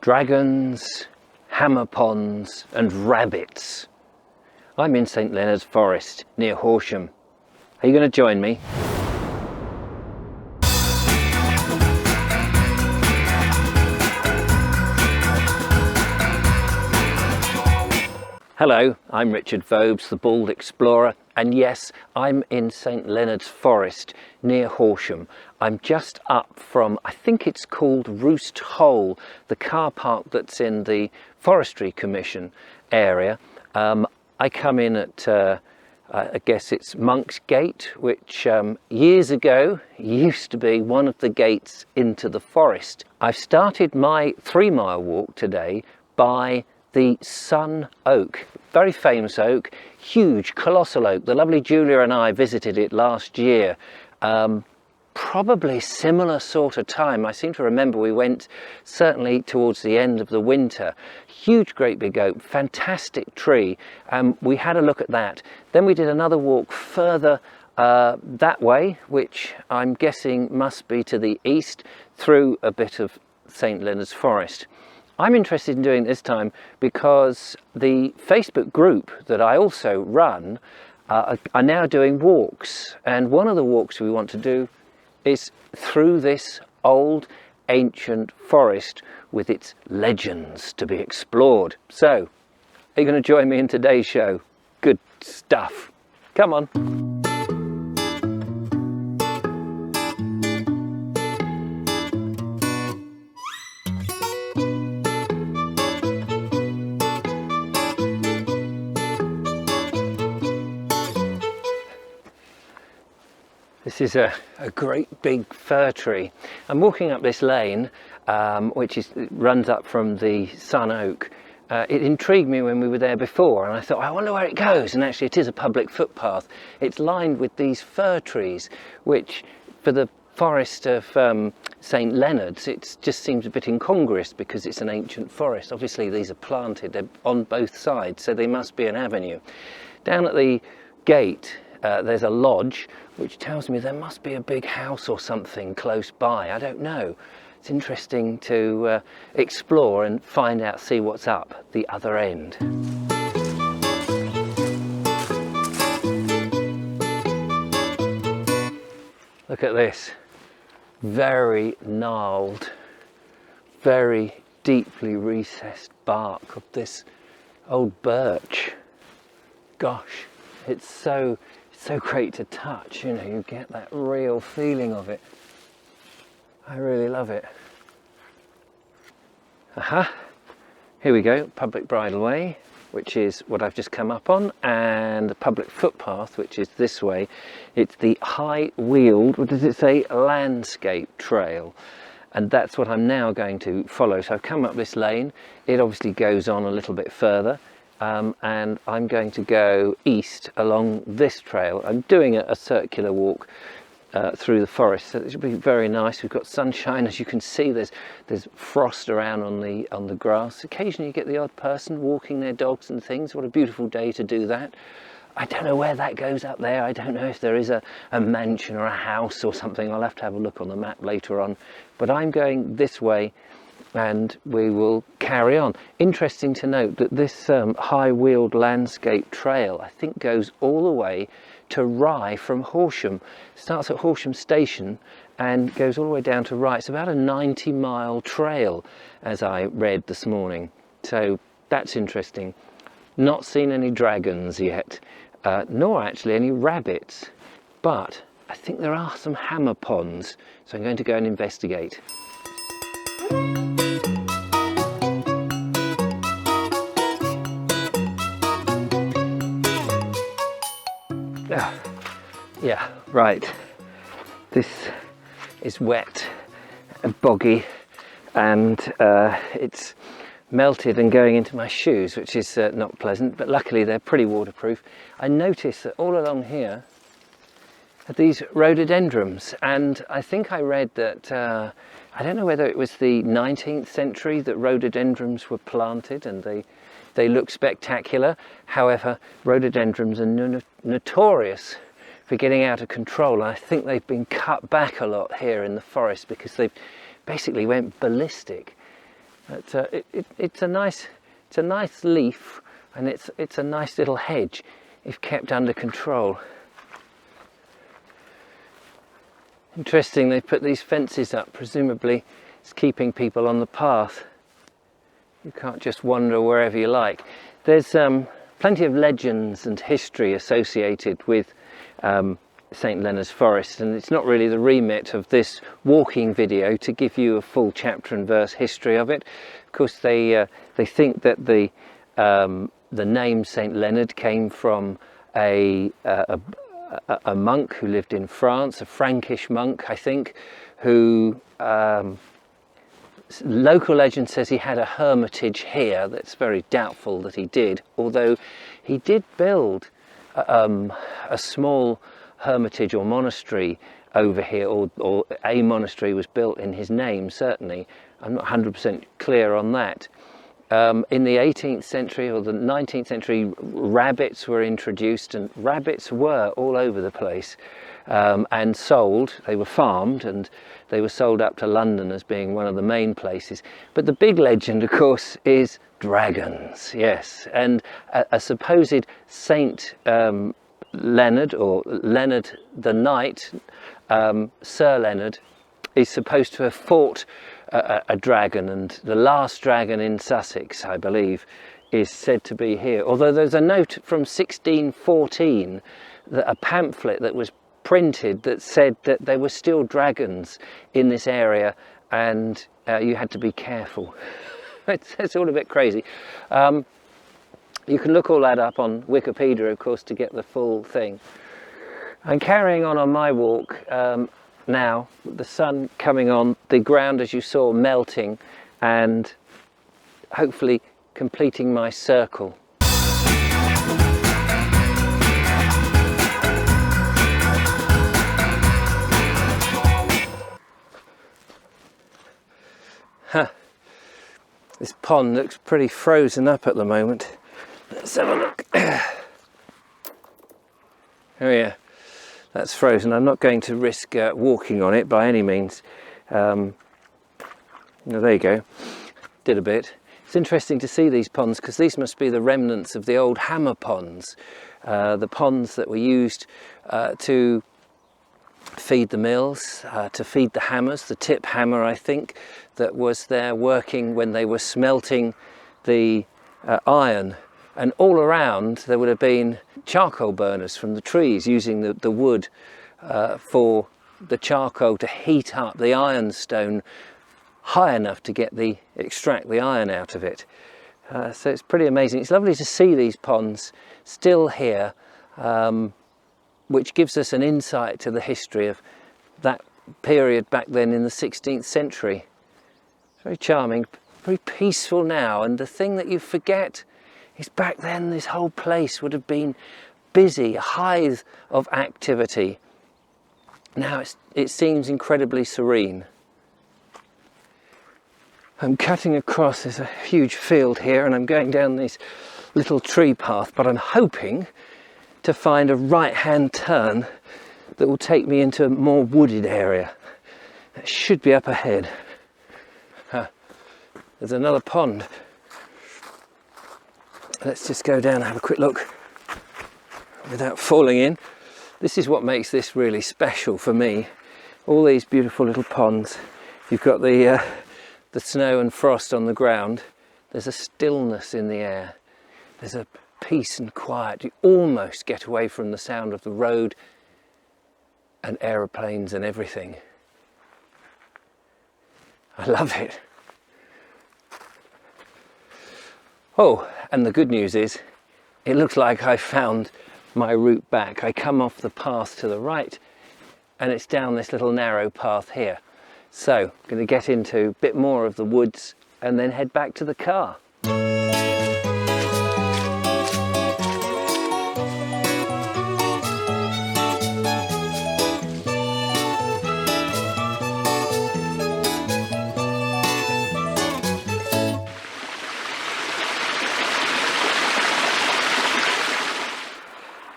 dragons, hammer ponds and rabbits. I'm in St Leonard's Forest near Horsham. Are you going to join me? Hello, I'm Richard Vobes, the Bald Explorer, and yes, I'm in St Leonard's Forest near Horsham. I'm just up from, I think it's called Roost Hole, the car park that's in the Forestry Commission area. I come in at, I guess it's Monk's Gate, which years ago used to be one of the gates into the forest. I've started my 3-mile walk today by the Sun Oak, very famous oak, huge, colossal oak. The lovely Julia and I visited it last year, probably similar sort of time. I seem to remember we went certainly towards the end of the winter. Huge, great big oak, fantastic tree. We had a look at that. Then we did another walk further that way, which I'm guessing must be to the east, through a bit of St Leonard's Forest. I'm interested in doing it this time because the Facebook group that I also run are now doing walks, and one of the walks we want to do is through this old ancient forest with its legends to be explored. So, are you going to join me in today's show? Good stuff. Come on. This is a great big fir tree. I'm walking up this lane, which runs up from the Sun Oak. It intrigued me when we were there before, and I thought, I wonder where it goes. And actually it is a public footpath. It's lined with these fir trees, which for the forest of St Leonard's, it just seems a bit incongruous because it's an ancient forest. Obviously these are planted, they're on both sides, so they must be an avenue. Down at the gate, there's a lodge, which tells me there must be a big house or something close by. I don't know. It's interesting to explore and find out, see what's up the other end. Look at this. Very gnarled, very deeply recessed bark of this old birch. Gosh, it's so great to touch, you know, you get that real feeling of it. I really love it. Aha, here we go, public bridleway, which is what I've just come up on, and the public footpath, which is this way. It's the High Weald, what does it say, landscape trail. And that's what I'm now going to follow. So I've come up this lane, it obviously goes on a little bit further. And I'm going to go east along this trail. I'm doing a circular walk through the forest, so it should be very nice. We've got sunshine, as you can see. There's frost around on the grass. Occasionally you get the odd person walking their dogs and things. What a beautiful day to do that. I don't know where that goes up there. I don't know if there is a mansion or a house or something. I'll have to have a look on the map later on. But I'm going this way, and we will carry on. Interesting to note that this High Weald landscape trail, I think, goes all the way to Rye from Horsham. Starts at Horsham station and goes all the way down to Rye. It's about a 90-mile trail, as I read this morning. So that's interesting. Not seen any dragons yet, nor actually any rabbits, but I think there are some hammer ponds, so I'm going to go and investigate. Yeah, right. This is wet and boggy, and it's melted and going into my shoes, which is not pleasant, but luckily they're pretty waterproof. I noticed that all along here are these rhododendrons, and I think I read that I don't know whether it was the 19th century that rhododendrons were planted, and they look spectacular. However, rhododendrons are notorious for getting out of control, and I think they've been cut back a lot here in the forest because they basically went ballistic. But, it's a nice leaf, and it's a nice little hedge if kept under control. Interesting, they put these fences up, presumably it's keeping people on the path. You can't just wander wherever you like. There's plenty of legends and history associated with St Leonard's Forest, and it's not really the remit of this walking video to give you a full chapter and verse history of it. Of course, they think that the name St Leonard came from a monk who lived in France, a Frankish monk, I think, who local legend says he had a hermitage here. That's very doubtful that he did, although he did build a small hermitage or monastery over here, or a monastery was built in his name, certainly. I'm not 100% clear on that. In the 18th century or the 19th century, rabbits were introduced, and rabbits were all over the place and sold. They were farmed and they were sold up to London as being one of the main places. But the big legend, of course, is dragons, yes. And a supposed Saint Leonard, or Leonard the Knight, Sir Leonard, is supposed to have fought a dragon, and the last dragon in Sussex, I believe, is said to be here. Although there's a note from 1614, that a pamphlet that was printed that said that there were still dragons in this area, and you had to be careful. It's all a bit crazy. You can look all that up on Wikipedia, of course, to get the full thing. I'm carrying on my walk now, the sun coming on, the ground, as you saw, melting, and hopefully completing my circle. This pond looks pretty frozen up at the moment. Let's have a look. Oh yeah, that's frozen. I'm not going to risk walking on it by any means. There you go, did a bit. It's interesting to see these ponds, because these must be the remnants of the old hammer ponds, the ponds that were used to feed the mills, to feed the hammers, the tip hammer, I think, that was there working when they were smelting the iron. And all around there would have been charcoal burners from the trees, using the wood for the charcoal to heat up the ironstone high enough to extract the iron out of it. So it's pretty amazing. It's lovely to see these ponds still here, which gives us an insight to the history of that period back then in the 16th century. Very charming, very peaceful now, and the thing that you forget is back then this whole place would have been busy, a hive of activity. Now it seems incredibly serene. I'm cutting across, there's a huge field here, and I'm going down this little tree path, but I'm hoping to find a right-hand turn that will take me into a more wooded area. That should be up ahead. There's another pond. Let's just go down and have a quick look without falling in. This is what makes this really special for me. All these beautiful little ponds. You've got the snow and frost on the ground. There's a stillness in the air. There's a peace and quiet. You almost get away from the sound of the road and aeroplanes and everything. I love it. Oh, and the good news is, it looks like I found my route back. I come off the path to the right, and it's down this little narrow path here. So, I'm going to get into a bit more of the woods and then head back to the car.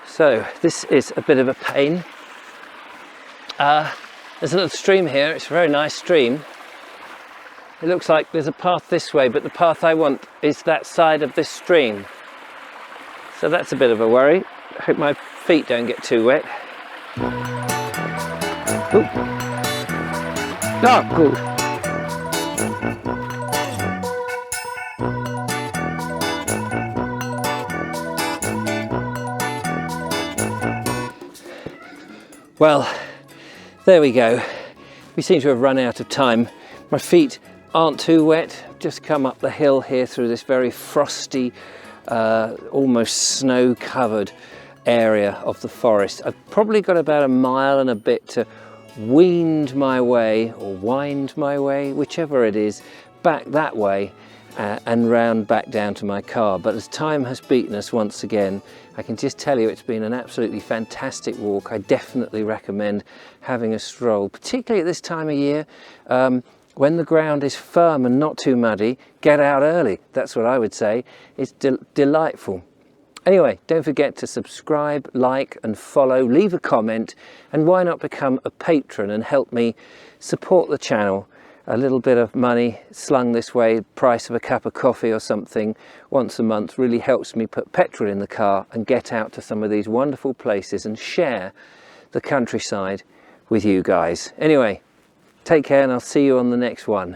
So this is a bit of a pain. There's a little stream here. It's a very nice stream. It looks like there's a path this way, but the path I want is that side of this stream. So that's a bit of a worry. I hope my feet don't get too wet. Ooh. Oh, good. Well, there we go. We seem to have run out of time. My feet aren't too wet. I've just come up the hill here through this very frosty, almost snow-covered area of the forest. I've probably got about a mile and a bit to wind my way, or wind my way, whichever it is, back that way and round back down to my car. But as time has beaten us once again, I can just tell you it's been an absolutely fantastic walk. I definitely recommend having a stroll, particularly at this time of year. When the ground is firm and not too muddy, get out early. That's what I would say. It's delightful. Anyway, don't forget to subscribe, like and follow, leave a comment, and why not become a patron and help me support the channel. A little bit of money slung this way, price of a cup of coffee or something once a month, really helps me put petrol in the car and get out to some of these wonderful places and share the countryside with you guys. Anyway, take care and I'll see you on the next one.